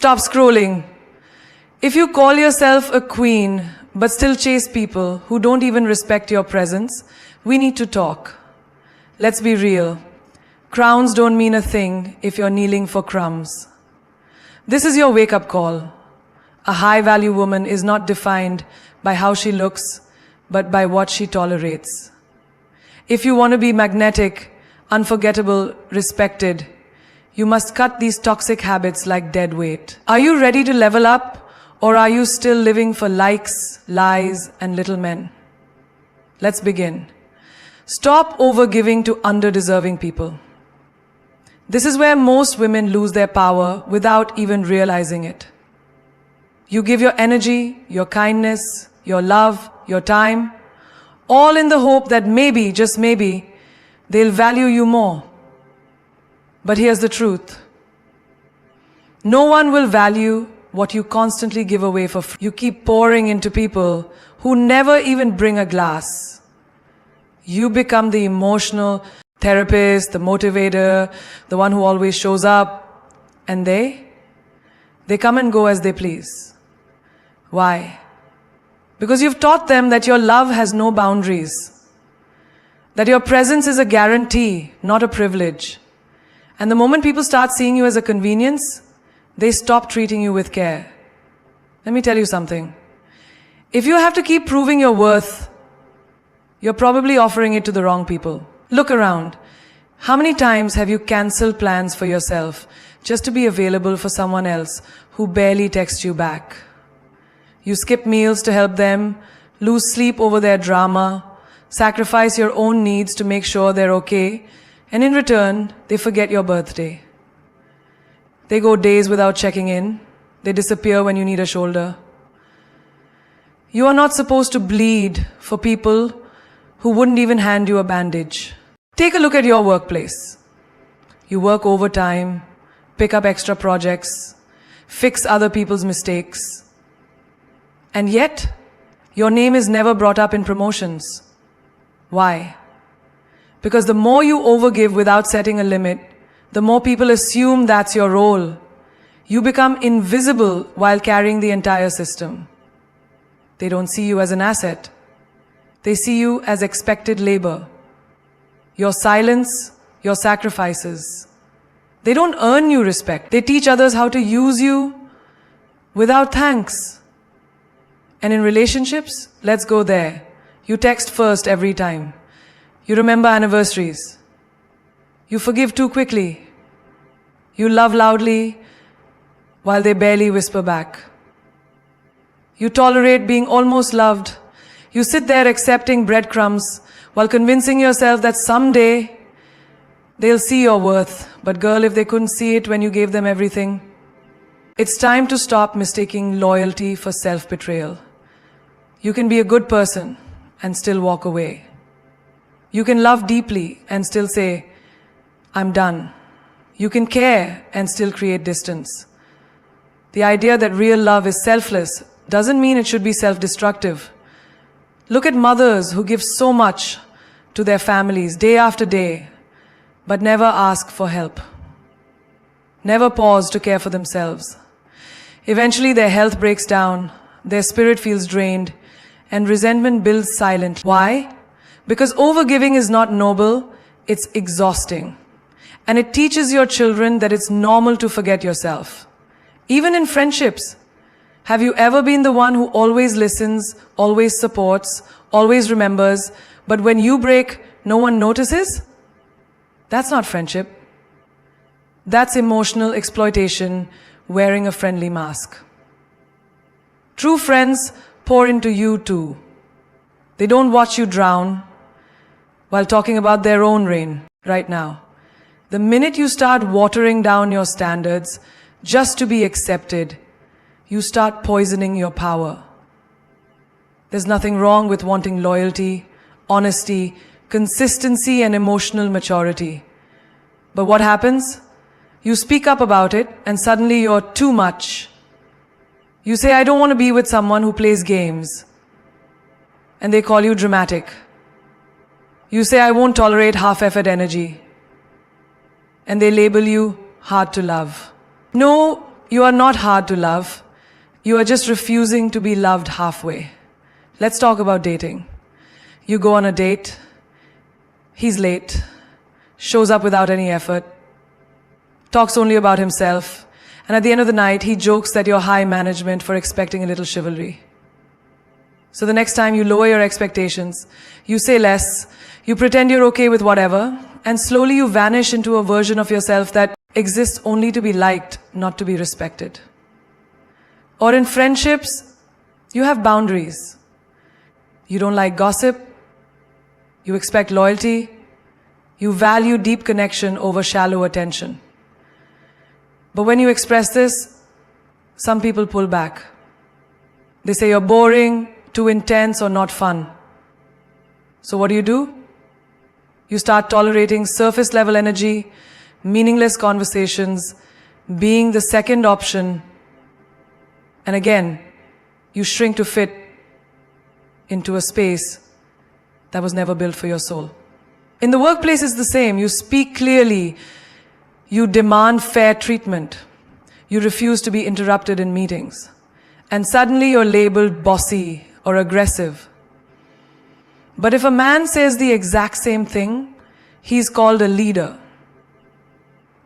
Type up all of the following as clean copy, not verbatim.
Stop scrolling. If you call yourself a queen but still chase people who don't even respect your presence, we need to talk. Let's be real. Crowns don't mean a thing if you're kneeling for crumbs. This is your wake-up call. A high-value woman is not defined by how she looks, but by what she tolerates. If you want to be magnetic, unforgettable, respected, you must cut these toxic habits like dead weight. Are you ready to level up, or are you still living for likes, lies, and little men? Let's begin. Stop overgiving to underdeserving people. This is where most women lose their power without even realizing it. You give your energy, your kindness, your love, your time, all in the hope that maybe, just maybe, they'll value you more. But here's the truth. No one will value what you constantly give away for free. You keep pouring into people who never even bring a glass. You become the emotional therapist, the motivator, the one who always shows up. And they come and go as they please. Why? Because you've taught them that your love has no boundaries. That your presence is a guarantee, not a privilege. And the moment people start seeing you as a convenience, they stop treating you with care. Let me tell you something. If you have to keep proving your worth, you're probably offering it to the wrong people. Look around. How many times have you cancelled plans for yourself just to be available for someone else who barely texts you back? You skip meals to help them, lose sleep over their drama, sacrifice your own needs to make sure they're okay, and in return, they forget your birthday. They go days without checking in. They disappear when you need a shoulder. You are not supposed to bleed for people who wouldn't even hand you a bandage. Take a look at your workplace. You work overtime, pick up extra projects, fix other people's mistakes. And yet, your name is never brought up in promotions. Why? Because the more you overgive without setting a limit, the more people assume that's your role. You become invisible while carrying the entire system. They don't see you as an asset. They see you as expected labor. Your silence, your sacrifices. They don't earn you respect. They teach others how to use you without thanks. And in relationships, let's go there. You text first every time. You remember anniversaries. You forgive too quickly. You love loudly while they barely whisper back. You tolerate being almost loved. You sit there accepting breadcrumbs while convincing yourself that someday they'll see your worth. But girl, if they couldn't see it when you gave them everything, it's time to stop mistaking loyalty for self-betrayal. You can be a good person and still walk away. You can love deeply and still say, I'm done. You can care and still create distance. The idea that real love is selfless doesn't mean it should be self-destructive. Look at mothers who give so much to their families day after day, but never ask for help. Never pause to care for themselves. Eventually their health breaks down, their spirit feels drained, and resentment builds silently. Why? Because overgiving is not noble, it's exhausting. And it teaches your children that it's normal to forget yourself. Even in friendships, have you ever been the one who always listens, always supports, always remembers, but when you break, no one notices? That's not friendship. That's emotional exploitation wearing a friendly mask. True friends pour into you too. They don't watch you drown while talking about their own rain right now. The minute you start watering down your standards just to be accepted, you start poisoning your power. There's nothing wrong with wanting loyalty, honesty, consistency, and emotional maturity. But what happens? You speak up about it, and suddenly you're too much. You say, I don't want to be with someone who plays games. And they call you dramatic. You say, I won't tolerate half-effort energy. And they label you hard to love. No, You are not hard to love. You are just refusing to be loved halfway. Let's talk about dating. You go on a date. He's late. Shows up without any effort. Talks only about himself. And at the end of the night, he jokes that you're high management for expecting a little chivalry. So the next time you lower your expectations, you say less, you pretend you're okay with whatever, and slowly you vanish into a version of yourself that exists only to be liked, not to be respected. Or in friendships, you have boundaries. You don't like gossip. You expect loyalty. You value deep connection over shallow attention. But when you express this, some people pull back. They say you're boring, too intense, or not fun. So what do? You start tolerating surface level energy, meaningless conversations, being the second option. And again, you shrink to fit into a space that was never built for your soul. In the workplace, it's the same. You speak clearly. You demand fair treatment. You refuse to be interrupted in meetings. And suddenly you're labeled bossy or aggressive. But if a man says the exact same thing, he's called a leader.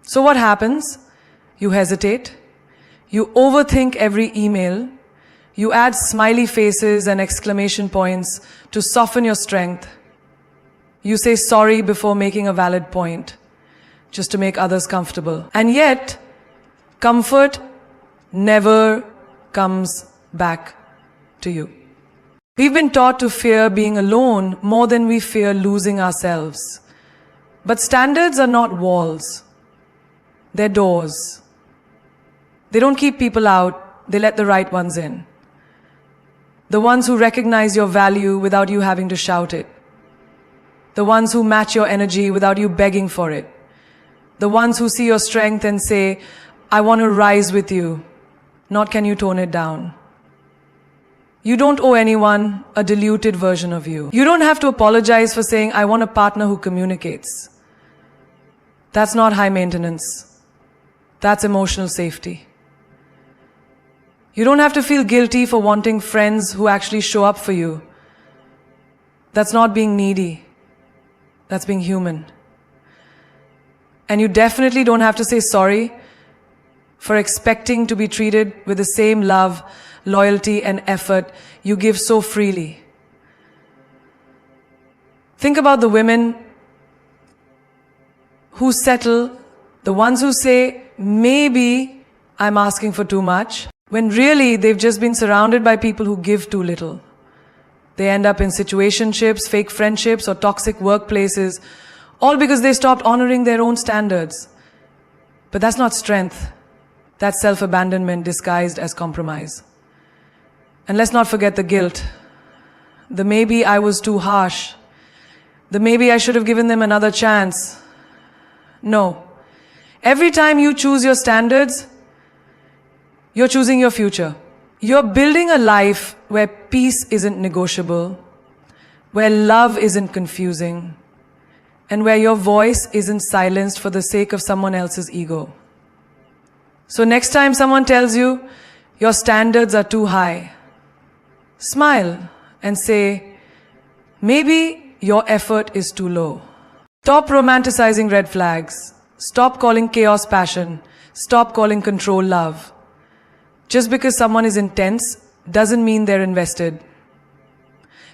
So what happens? You hesitate. You overthink every email. You add smiley faces and exclamation points to soften your strength. You say sorry before making a valid point, just to make others comfortable. And yet, comfort never comes back to you. We've been taught to fear being alone more than we fear losing ourselves. But standards are not walls. They're doors. They don't keep people out, they let the right ones in. The ones who recognize your value without you having to shout it. The ones who match your energy without you begging for it. The ones who see your strength and say, I want to rise with you, not can you tone it down. You don't owe anyone a diluted version of you. You don't have to apologize for saying, I want a partner who communicates. That's not high maintenance. That's emotional safety. You don't have to feel guilty for wanting friends who actually show up for you. That's not being needy. That's being human. And you definitely don't have to say sorry for expecting to be treated with the same love, loyalty, and effort you give so freely. Think about the women who settle, the ones who say, maybe I'm asking for too much, when really they've just been surrounded by people who give too little. They end up in situationships, fake friendships, or toxic workplaces, all because they stopped honoring their own standards. But that's not strength. That's self-abandonment disguised as compromise. And let's not forget the guilt. The maybe I was too harsh. The maybe I should have given them another chance. No. Every time you choose your standards, you're choosing your future. You're building a life where peace isn't negotiable, where love isn't confusing, and where your voice isn't silenced for the sake of someone else's ego. So next time someone tells you your standards are too high, smile and say, maybe your effort is too low. Stop romanticizing red flags. Stop calling chaos passion. Stop calling control love. Just because someone is intense doesn't mean they're invested.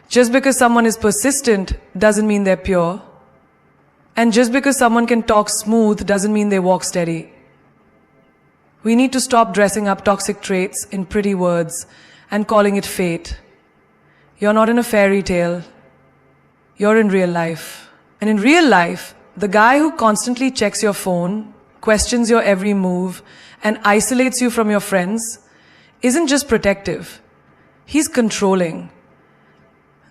Just because someone is persistent doesn't mean they're pure. And just because someone can talk smooth doesn't mean they walk steady. We need to stop dressing up toxic traits in pretty words and calling it fate. You're not in a fairy tale. You're in real life. And in real life, the guy who constantly checks your phone, questions your every move, and isolates you from your friends isn't just protective. He's controlling.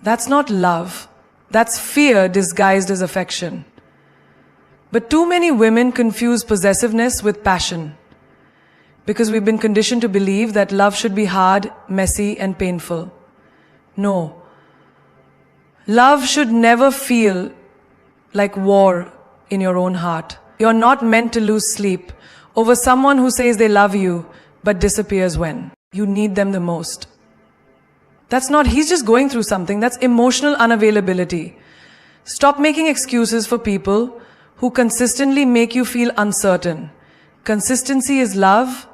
That's not love. That's fear disguised as affection. But too many women confuse possessiveness with passion because we've been conditioned to believe that love should be hard, messy, and painful. No. Love should never feel like war in your own heart. You're not meant to lose sleep over someone who says they love you but disappears when you need them the most. He's just going through something. That's emotional unavailability. Stop making excuses for people who consistently make you feel uncertain. Consistency is love.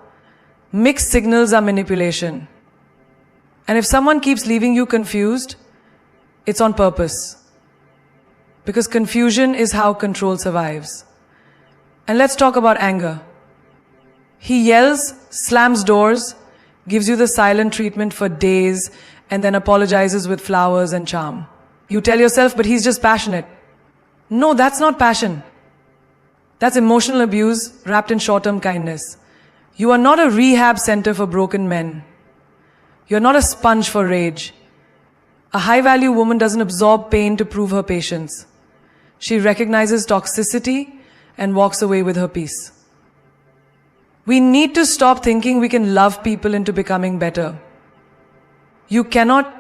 Mixed signals are manipulation. And if someone keeps leaving you confused, it's on purpose. Because confusion is how control survives. And let's talk about anger. He yells, slams doors, gives you the silent treatment for days, and then apologizes with flowers and charm. You tell yourself, but he's just passionate. No, that's not passion. That's emotional abuse wrapped in short-term kindness. You are not a rehab center for broken men. You're not a sponge for rage. A high-value woman doesn't absorb pain to prove her patience. She recognizes toxicity and walks away with her peace. We need to stop thinking we can love people into becoming better. You cannot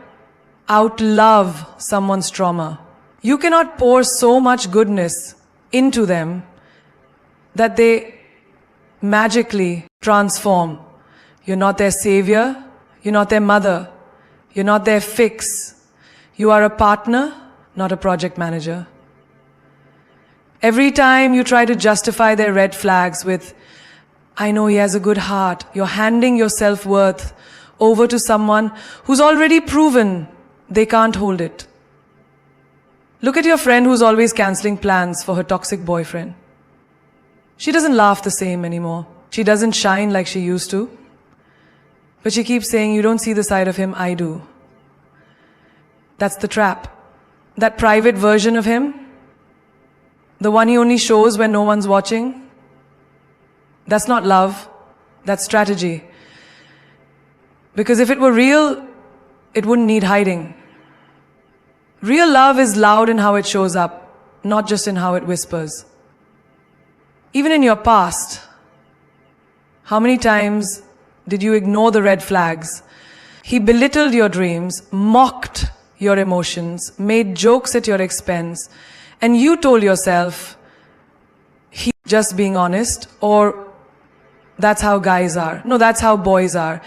outlove someone's trauma. You cannot pour so much goodness into them that they magically transform. You're not their savior. You're not their mother. You're not their fix. You are a partner, not a project manager. Every time you try to justify their red flags with, I know he has a good heart, you're handing your self-worth over to someone who's already proven they can't hold it. Look at your friend who's always canceling plans for her toxic boyfriend. She doesn't laugh the same anymore. She doesn't shine like she used to. But she keeps saying, you don't see the side of him, I do. That's the trap. That private version of him, the one he only shows when no one's watching, that's not love, that's strategy. Because if it were real, it wouldn't need hiding. Real love is loud in how it shows up, not just in how it whispers. Even in your past, how many times did you ignore the red flags? He belittled your dreams, mocked your emotions, made jokes at your expense, and you told yourself, he's just being honest, or that's how guys are. No, that's how boys are.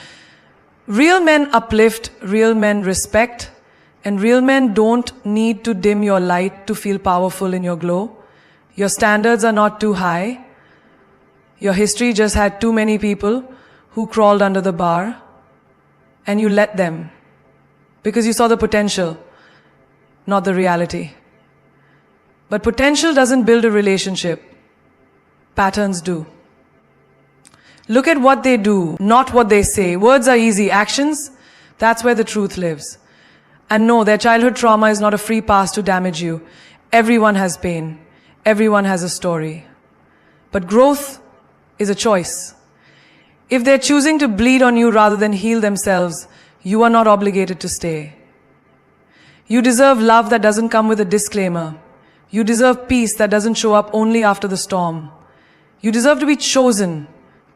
Real men uplift, real men respect, and real men don't need to dim your light to feel powerful in your glow. Your standards are not too high. Your history just had too many people who crawled under the bar, and you let them because you saw the potential, not the reality. But potential doesn't build a relationship. Patterns do. Look at what they do, not what they say. Words are easy. Actions, that's where the truth lives. And no, their childhood trauma is not a free pass to damage you. Everyone has pain. Everyone has a story. But growth is a choice. If they're choosing to bleed on you rather than heal themselves, you are not obligated to stay. You deserve love that doesn't come with a disclaimer. You deserve peace that doesn't show up only after the storm. You deserve to be chosen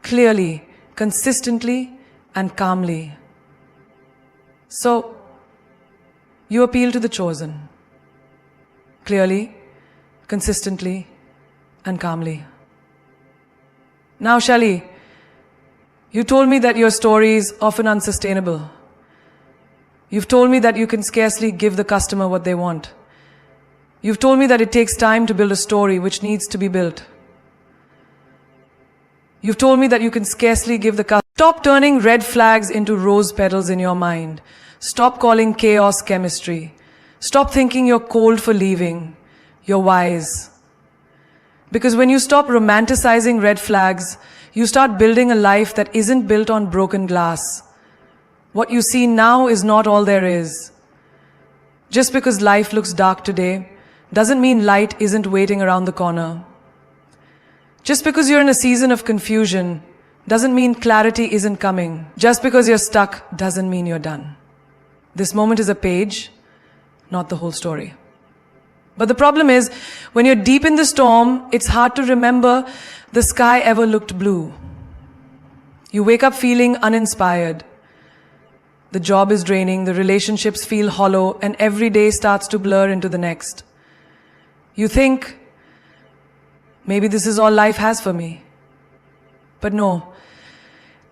clearly, consistently, and calmly. So, you appeal to the chosen. Clearly, consistently, and calmly. Now, Shelly, you told me that your story is often unsustainable. You've told me that you can scarcely give the customer what they want. You've told me that it takes time to build a story which needs to be built. You've told me that you can scarcely give the customer. Stop turning red flags into rose petals in your mind. Stop calling chaos chemistry. Stop thinking you're cold for leaving. You're wise. Because when you stop romanticizing red flags, you start building a life that isn't built on broken glass. What you see now is not all there is. Just because life looks dark today doesn't mean light isn't waiting around the corner. Just because you're in a season of confusion doesn't mean clarity isn't coming. Just because you're stuck doesn't mean you're done. This moment is a page, not the whole story. But the problem is, when you're deep in the storm, it's hard to remember the sky ever looked blue. You wake up feeling uninspired. The job is draining, the relationships feel hollow, and every day starts to blur into the next. You think, maybe this is all life has for me. But no,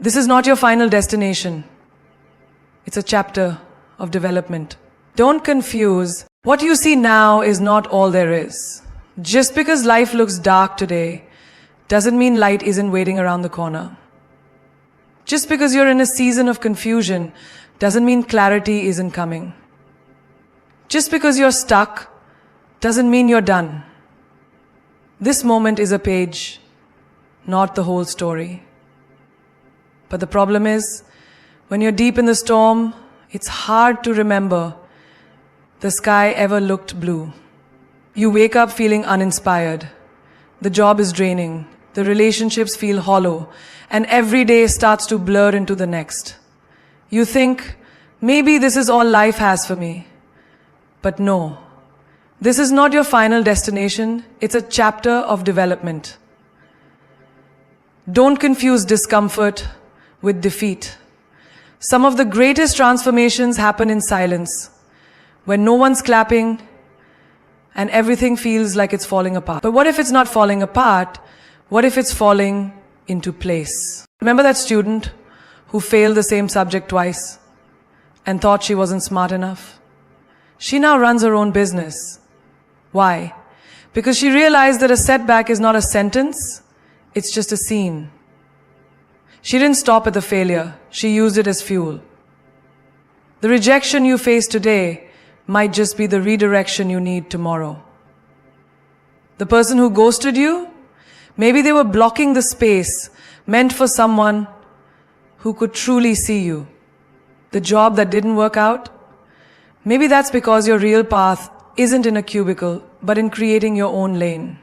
This is not your final destination. It's a chapter of development. Don't confuse. What you see now is not all there is. Just because life looks dark today doesn't mean light isn't waiting around the corner. Just because you're in a season of confusion doesn't mean clarity isn't coming. Just because you're stuck doesn't mean you're done. This moment is a page, not the whole story. But the problem is, when you're deep in the storm, it's hard to remember the sky ever looked blue. You wake up feeling uninspired. The job is draining. The relationships feel hollow. And every day starts to blur into the next. You think, maybe this is all life has for me. But no. This is not your final destination. It's a chapter of development. Don't confuse discomfort with defeat. Some of the greatest transformations happen in silence, when no one's clapping and everything feels like it's falling apart. But what if it's not falling apart? What if it's falling into place? Remember that student who failed the same subject twice and thought she wasn't smart enough? She now runs her own business. Why? Because she realized that a setback is not a sentence, it's just a scene. She didn't stop at the failure, she used it as fuel. The rejection you face today might just be the redirection you need tomorrow. The person who ghosted you, maybe they were blocking the space meant for someone who could truly see you. The job that didn't work out, maybe that's because your real path isn't in a cubicle, but in creating your own lane.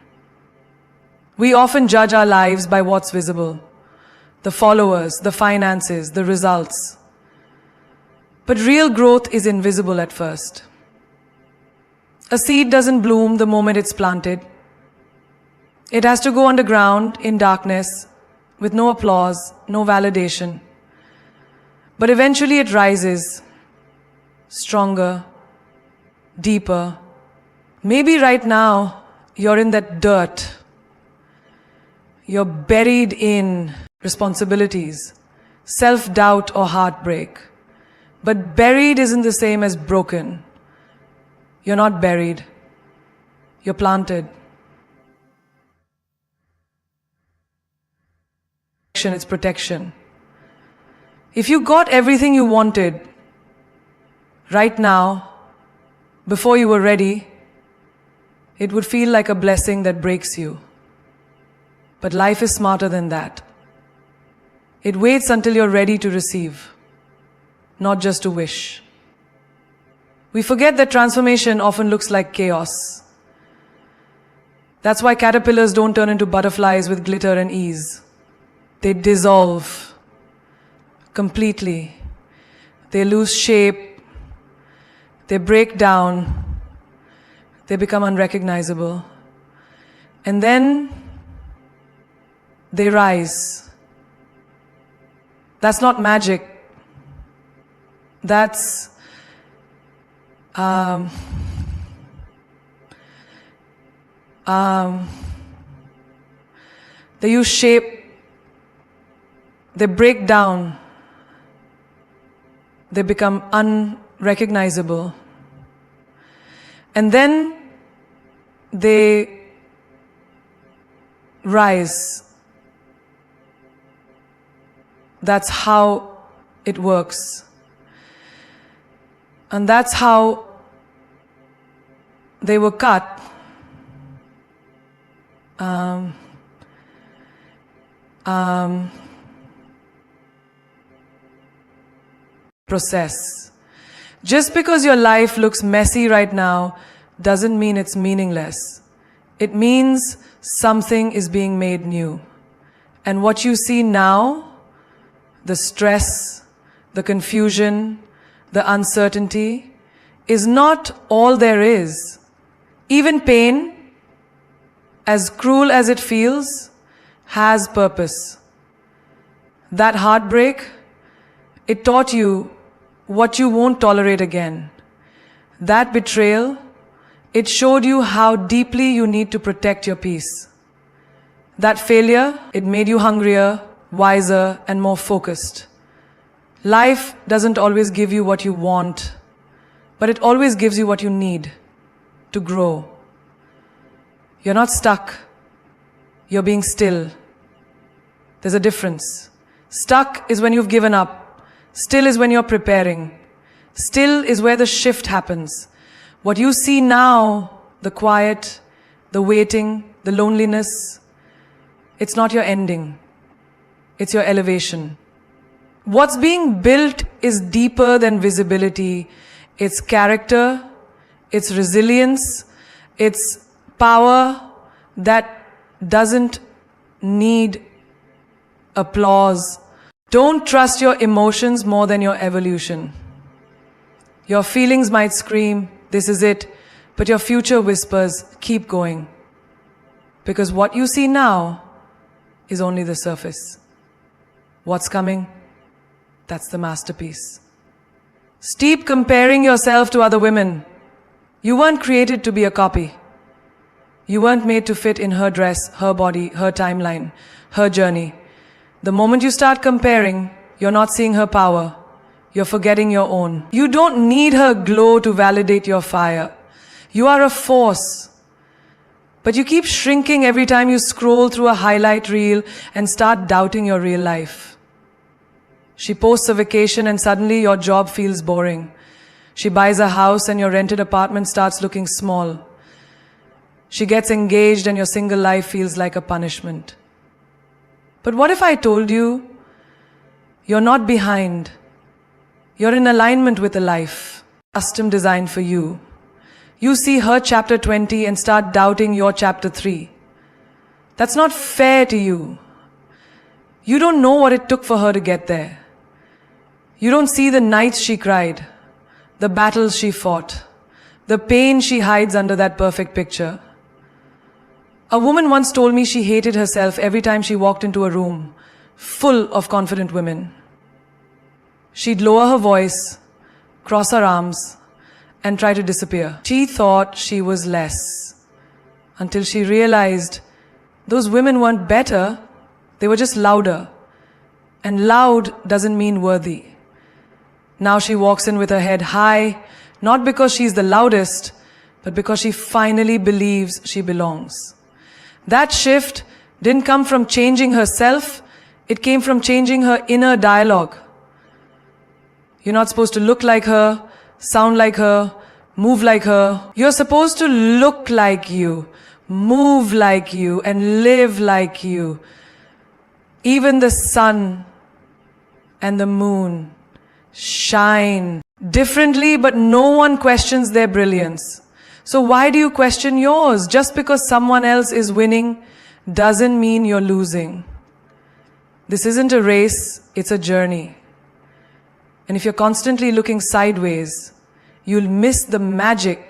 We often judge our lives by what's visible. The followers, the finances, the results. But real growth is invisible at first. A seed doesn't bloom the moment it's planted. It has to go underground in darkness with no applause, no validation. But eventually it rises, stronger, deeper. Maybe right now you're in that dirt. You're buried in responsibilities, self-doubt or heartbreak. But buried isn't the same as broken. You're not buried. You're planted. It's protection. If you got everything you wanted right now, before you were ready, it would feel like a blessing that breaks you. But life is smarter than that. It waits until you're ready to receive, not just to wish. We forget that transformation often looks like chaos. That's why caterpillars don't turn into butterflies with glitter and ease. They dissolve completely. They lose shape. They break down. They become unrecognizable. And then they rise. That's not magic. That's they use shape, they break down, they become unrecognizable, and then they rise. That's how it works. And that's how they were cut. Process. Just because your life looks messy right now doesn't mean it's meaningless. It means something is being made new. And what you see now, the stress, the confusion, the uncertainty, is not all there is. Even pain, as cruel as it feels, has purpose. That heartbreak, it taught you what you won't tolerate again. That betrayal, it showed you how deeply you need to protect your peace. That failure, it made you hungrier, wiser, and more focused. Life doesn't always give you what you want, but it always gives you what you need to grow. You're not stuck. You're being still. There's a difference. Stuck is when you've given up. Still is when you're preparing. Still is where the shift happens. What you see now, the quiet, the waiting, the loneliness, it's not your ending. It's your elevation. What's being built is deeper than visibility. It's character, it's resilience, it's power that doesn't need applause. Don't trust your emotions more than your evolution. Your feelings might scream, "This is it," but your future whispers, "Keep going." Because what you see now is only the surface. What's coming? That's the masterpiece. Stop comparing yourself to other women. You weren't created to be a copy. You weren't made to fit in her dress, her body, her timeline, her journey. The moment you start comparing, you're not seeing her power. You're forgetting your own. You don't need her glow to validate your fire. You are a force. But you keep shrinking every time you scroll through a highlight reel and start doubting your real life. She posts a vacation and suddenly your job feels boring. She buys a house and your rented apartment starts looking small. She gets engaged and your single life feels like a punishment. But what if I told you, you're not behind. You're in alignment with a life custom designed for you. You see her chapter 20 and start doubting your chapter 3. That's not fair to you. You don't know what it took for her to get there. You don't see the nights she cried, the battles she fought, the pain she hides under that perfect picture. A woman once told me she hated herself every time she walked into a room full of confident women. She'd lower her voice, cross her arms, and try to disappear. She thought she was less, until she realized those women weren't better, they were just louder. And loud doesn't mean worthy. Now she walks in with her head high, not because she's the loudest, but because she finally believes she belongs. That shift didn't come from changing herself, it came from changing her inner dialogue. You're not supposed to look like her, sound like her, move like her. You're supposed to look like you, move like you, and live like you. Even the sun and the moon shine differently, but no one questions their brilliance. So why do you question yours? Just because someone else is winning doesn't mean you're losing. This isn't a race, it's a journey. And if you're constantly looking sideways, you'll miss the magic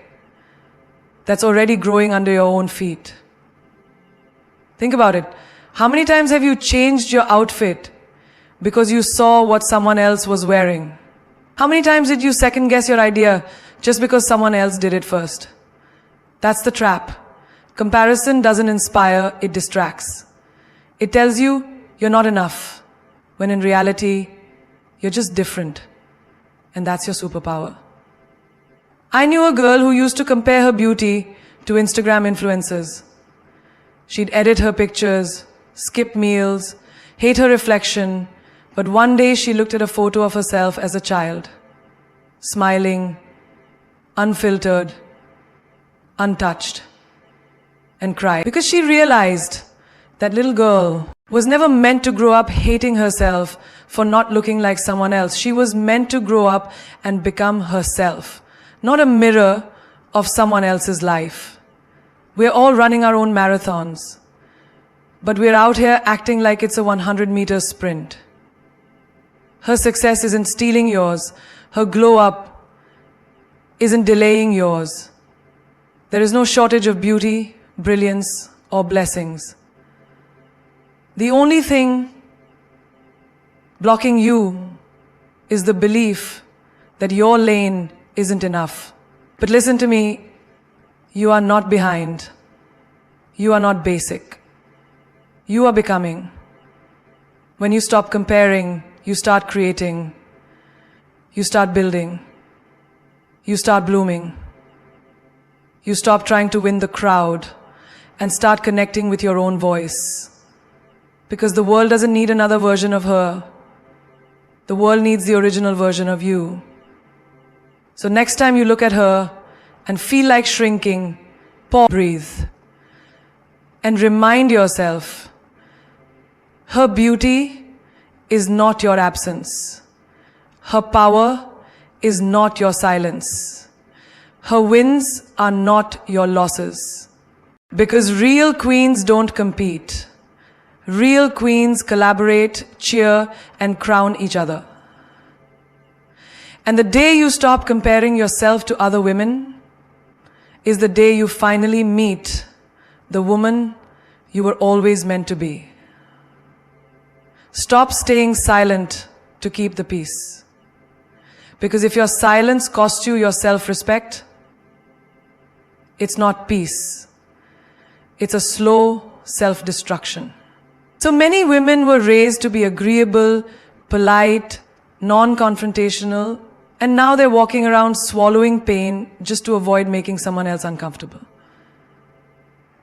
that's already growing under your own feet. Think about it. How many times have you changed your outfit because you saw what someone else was wearing? How many times did you second guess your idea just because someone else did it first? That's the trap. Comparison doesn't inspire, it distracts. It tells you you're not enough, when in reality, you're just different. And that's your superpower. I knew a girl who used to compare her beauty to Instagram influencers. She'd edit her pictures, skip meals, hate her reflection, but one day she looked at a photo of herself as a child, smiling, unfiltered, untouched, and cried. Because she realized that little girl was never meant to grow up hating herself for not looking like someone else. She was meant to grow up and become herself, not a mirror of someone else's life. We're all running our own marathons, but we're out here acting like it's a 100-meter sprint. Her success isn't stealing yours. Her glow up isn't delaying yours. There is no shortage of beauty, brilliance, or blessings. The only thing blocking you is the belief that your lane isn't enough. But listen to me, you are not behind. You are not basic. You are becoming. When you stop comparing, you start creating, you start building, you start blooming. You stop trying to win the crowd and start connecting with your own voice. Because the world doesn't need another version of her. The world needs the original version of you. So next time you look at her and feel like shrinking, pause, breathe, and remind yourself, her beauty is not your absence. Her power is not your silence. Her wins are not your losses. Because real queens don't compete. Real queens collaborate, cheer, and crown each other. And the day you stop comparing yourself to other women is the day you finally meet the woman you were always meant to be. Stop staying silent to keep the peace. Because if your silence costs you your self-respect, it's not peace. It's a slow self-destruction. So many women were raised to be agreeable, polite, non-confrontational, and now they're walking around swallowing pain just to avoid making someone else uncomfortable.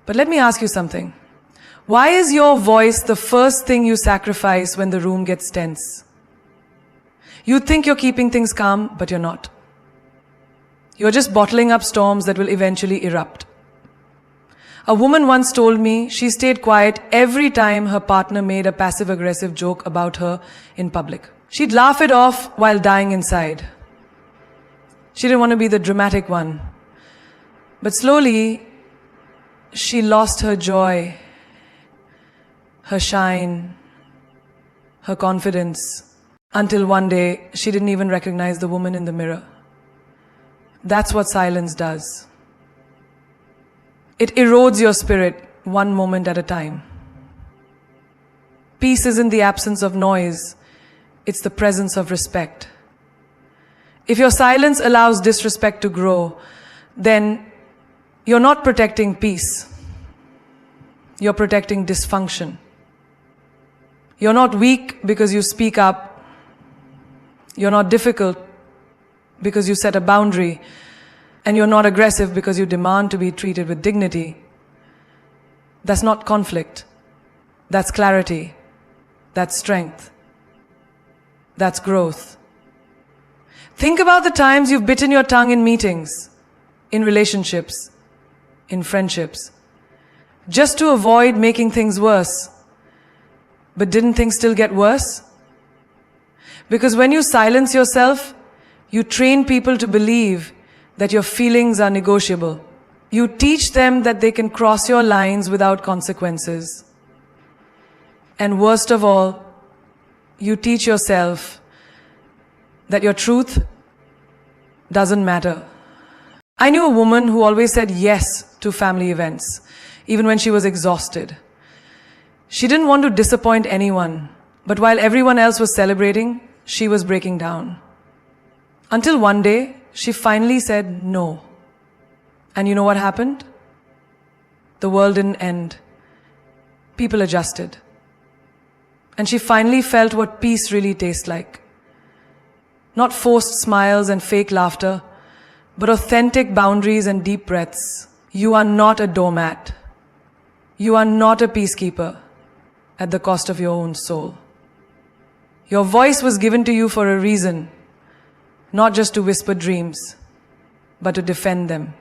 But let me ask you something. Why is your voice the first thing you sacrifice when the room gets tense? You think you're keeping things calm, but you're not. You're just bottling up storms that will eventually erupt. A woman once told me she stayed quiet every time her partner made a passive-aggressive joke about her in public. She'd laugh it off while dying inside. She didn't want to be the dramatic one. But slowly, she lost her joy, her shine, her confidence, until one day she didn't even recognize the woman in the mirror. That's what silence does. It erodes your spirit one moment at a time. Peace isn't the absence of noise, it's the presence of respect. If your silence allows disrespect to grow, then you're not protecting peace. You're protecting dysfunction. You're not weak because you speak up. You're not difficult because you set a boundary. And you're not aggressive because you demand to be treated with dignity. That's not conflict. That's clarity. That's strength. That's growth. Think about the times you've bitten your tongue in meetings, in relationships, in friendships, just to avoid making things worse. But didn't things still get worse? Because when you silence yourself, you train people to believe that your feelings are negotiable. You teach them that they can cross your lines without consequences. And worst of all, you teach yourself that your truth doesn't matter. I knew a woman who always said yes to family events, even when she was exhausted. She didn't want to disappoint anyone, but while everyone else was celebrating, she was breaking down. Until one day, she finally said no. And you know what happened? The world didn't end. People adjusted. And she finally felt what peace really tastes like. Not forced smiles and fake laughter, but authentic boundaries and deep breaths. You are not a doormat. You are not a peacekeeper at the cost of your own soul. Your voice was given to you for a reason, not just to whisper dreams, but to defend them.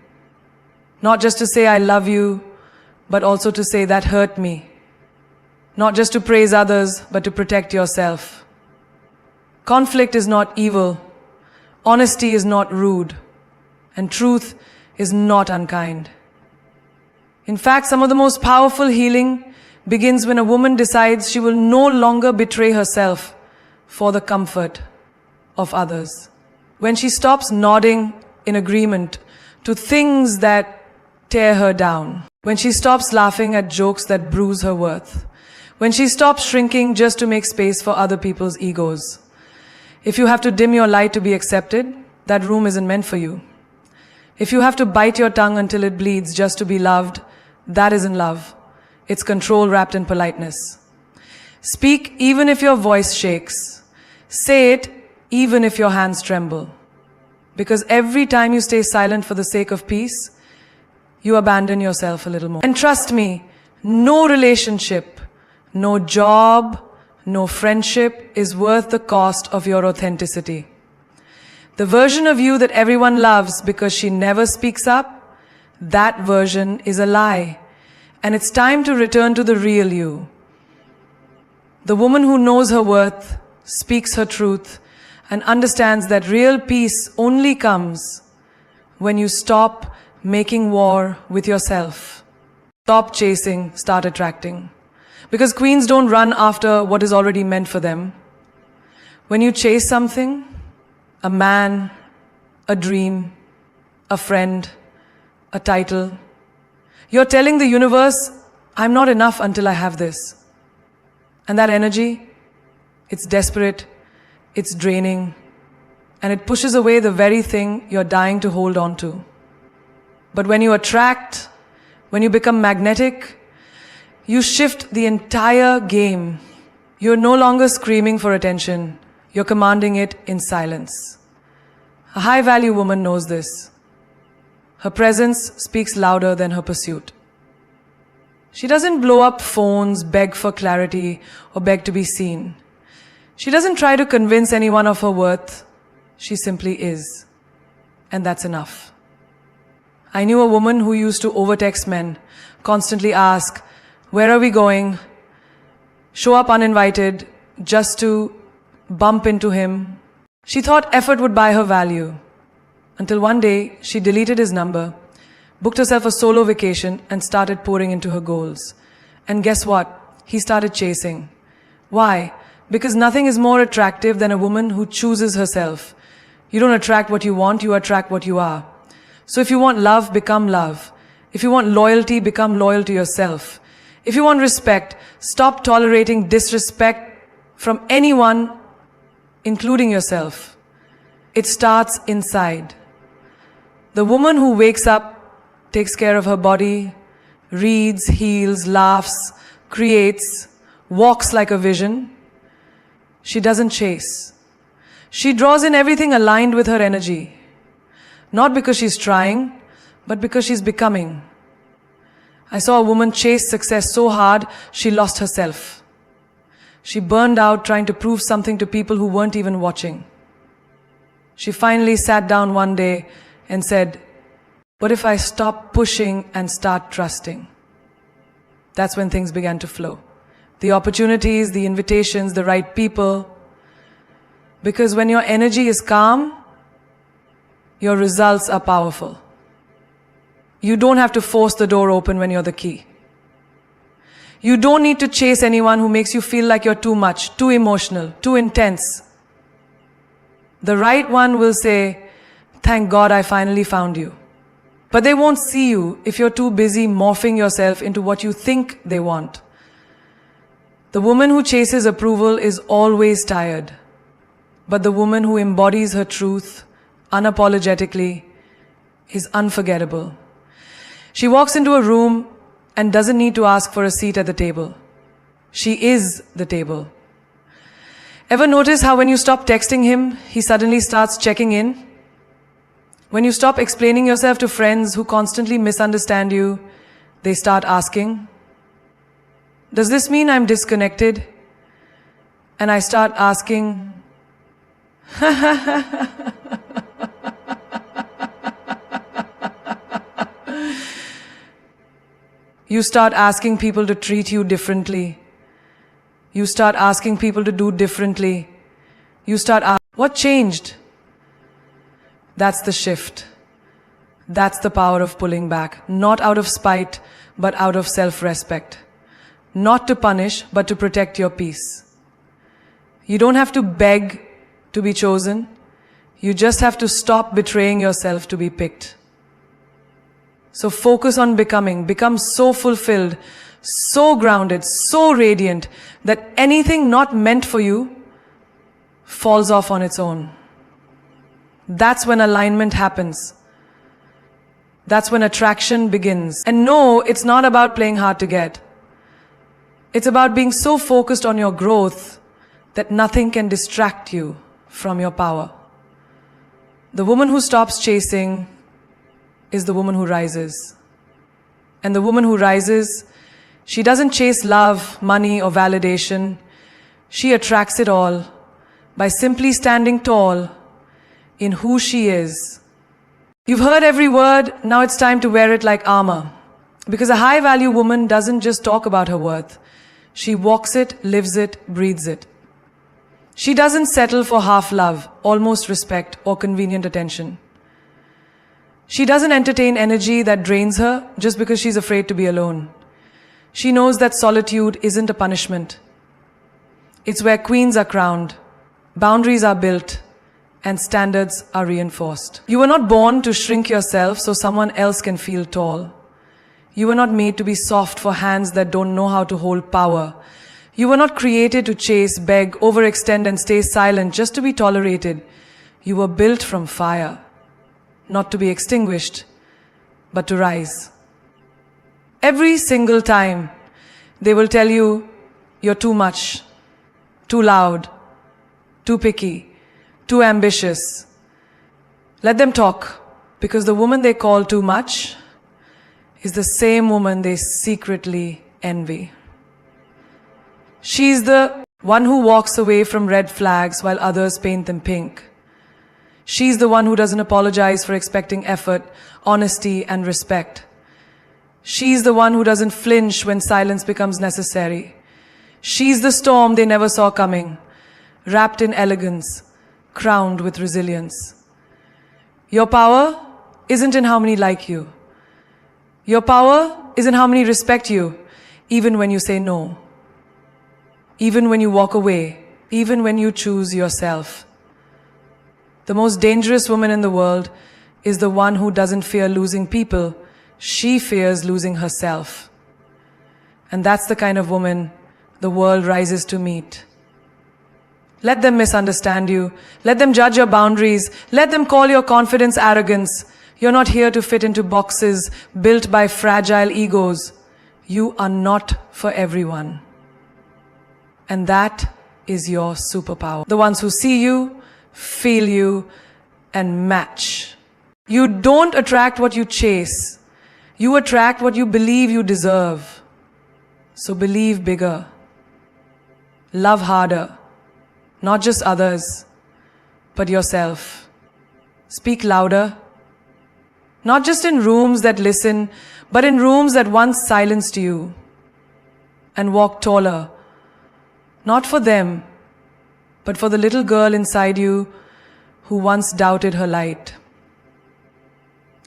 Not just to say I love you, but also to say that hurt me. Not just to praise others, but to protect yourself. Conflict is not evil. Honesty is not rude. And truth is not unkind. In fact, some of the most powerful healing begins when a woman decides she will no longer betray herself for the comfort of others. When she stops nodding in agreement to things that tear her down. When she stops laughing at jokes that bruise her worth. When she stops shrinking just to make space for other people's egos. If you have to dim your light to be accepted, that room isn't meant for you. If you have to bite your tongue until it bleeds just to be loved, that isn't love. It's control wrapped in politeness. Speak even if your voice shakes. Say it even if your hands tremble. Because every time you stay silent for the sake of peace, you abandon yourself a little more. And trust me, no relationship, no job, no friendship is worth the cost of your authenticity. The version of you that everyone loves because she never speaks up, that version is a lie. And it's time to return to the real you. The woman who knows her worth, speaks her truth, and understands that real peace only comes when you stop making war with yourself. Stop chasing, start attracting. Because queens don't run after what is already meant for them. When you chase something, a man, a dream, a friend, a title, you're telling the universe, I'm not enough until I have this. And that energy, it's desperate, it's draining, and it pushes away the very thing you're dying to hold on to. But when you attract, when you become magnetic, you shift the entire game. You're no longer screaming for attention. You're commanding it in silence. A high-value woman knows this. Her presence speaks louder than her pursuit. She doesn't blow up phones, beg for clarity, or beg to be seen. She doesn't try to convince anyone of her worth. She simply is. And that's enough. I knew a woman who used to overtext men, constantly ask, where are we going? Show up uninvited, just to bump into him. She thought effort would buy her value. Until one day, she deleted his number, booked herself a solo vacation, and started pouring into her goals. And guess what? He started chasing. Why? Because nothing is more attractive than a woman who chooses herself. You don't attract what you want, you attract what you are. So if you want love, become love. If you want loyalty, become loyal to yourself. If you want respect, stop tolerating disrespect from anyone, including yourself. It starts inside. The woman who wakes up, takes care of her body, reads, heals, laughs, creates, walks like a vision. She doesn't chase. She draws in everything aligned with her energy. Not because she's trying, but because she's becoming. I saw a woman chase success so hard, she lost herself. She burned out trying to prove something to people who weren't even watching. She finally sat down one day and said, what if I stop pushing and start trusting? That's when things began to flow. The opportunities, the invitations, the right people. Because when your energy is calm, your results are powerful. You don't have to force the door open when you're the key. You don't need to chase anyone who makes you feel like you're too much, too emotional, too intense. The right one will say, thank God I finally found you. But they won't see you if you're too busy morphing yourself into what you think they want. The woman who chases approval is always tired. But the woman who embodies her truth unapologetically is unforgettable. She walks into a room and doesn't need to ask for a seat at the table. She is the table. Ever notice how when you stop texting him, he suddenly starts checking in? When you stop explaining yourself to friends who constantly misunderstand you, they start asking, does this mean I'm disconnected? And I start asking, you start asking people to treat you differently. You start asking people to do differently. You start asking, what changed? That's the shift. That's the power of pulling back. Not out of spite, but out of self-respect. Not to punish, but to protect your peace. You don't have to beg to be chosen. You just have to stop betraying yourself to be picked. So focus on becoming. Become so fulfilled, so grounded, so radiant that anything not meant for you falls off on its own. That's when alignment happens. That's when attraction begins. And no, it's not about playing hard to get. It's about being so focused on your growth that nothing can distract you from your power. The woman who stops chasing is the woman who rises. And the woman who rises, she doesn't chase love, money, or validation. She attracts it all by simply standing tall in who she is. You've heard every word, now it's time to wear it like armor. Because a high-value woman doesn't just talk about her worth. She walks it, lives it, breathes it. She doesn't settle for half love, almost respect, or convenient attention. She doesn't entertain energy that drains her just because she's afraid to be alone. She knows that solitude isn't a punishment. It's where queens are crowned, boundaries are built, and standards are reinforced. You were not born to shrink yourself so someone else can feel tall. You were not made to be soft for hands that don't know how to hold power. You were not created to chase, beg, overextend, and stay silent just to be tolerated. You were built from fire, not to be extinguished, but to rise. Every single time, they will tell you, you're too much, too loud, too picky, too ambitious. Let them talk, because the woman they call too much is the same woman they secretly envy. She's the one who walks away from red flags while others paint them pink. She's the one who doesn't apologize for expecting effort, honesty, and respect. She's the one who doesn't flinch when silence becomes necessary. She's the storm they never saw coming, wrapped in elegance, crowned with resilience. Your power isn't in how many like you. Your power is in how many respect you, even when you say no. Even when you walk away, even when you choose yourself. The most dangerous woman in the world is the one who doesn't fear losing people. She fears losing herself. And that's the kind of woman the world rises to meet. Let them misunderstand you. Let them judge your boundaries. Let them call your confidence arrogance. You're not here to fit into boxes built by fragile egos. You are not for everyone. And that is your superpower. The ones who see you, feel you, and match. You don't attract what you chase. You attract what you believe you deserve. So believe bigger. Love harder. Not just others, but yourself. Speak louder. Not just in rooms that listen, but in rooms that once silenced you. And walk taller. Not for them, but for the little girl inside you who once doubted her light.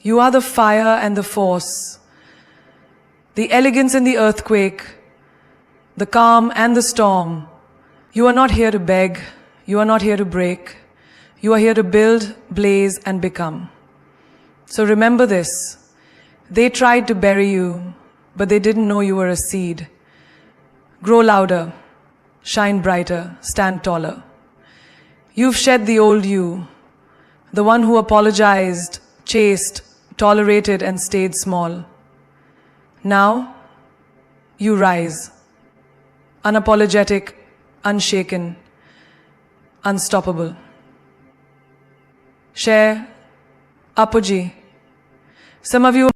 You are the fire and the force, the elegance and the earthquake, the calm and the storm. You are not here to beg. You are not here to break. You are here to build, blaze, and become. So remember this. They tried to bury you, but they didn't know you were a seed. Grow louder, shine brighter, stand taller. You've shed the old you, the one who apologized, chased, tolerated, and stayed small. Now, you rise, unapologetic, unshaken, unstoppable. Share, apogee. Some of you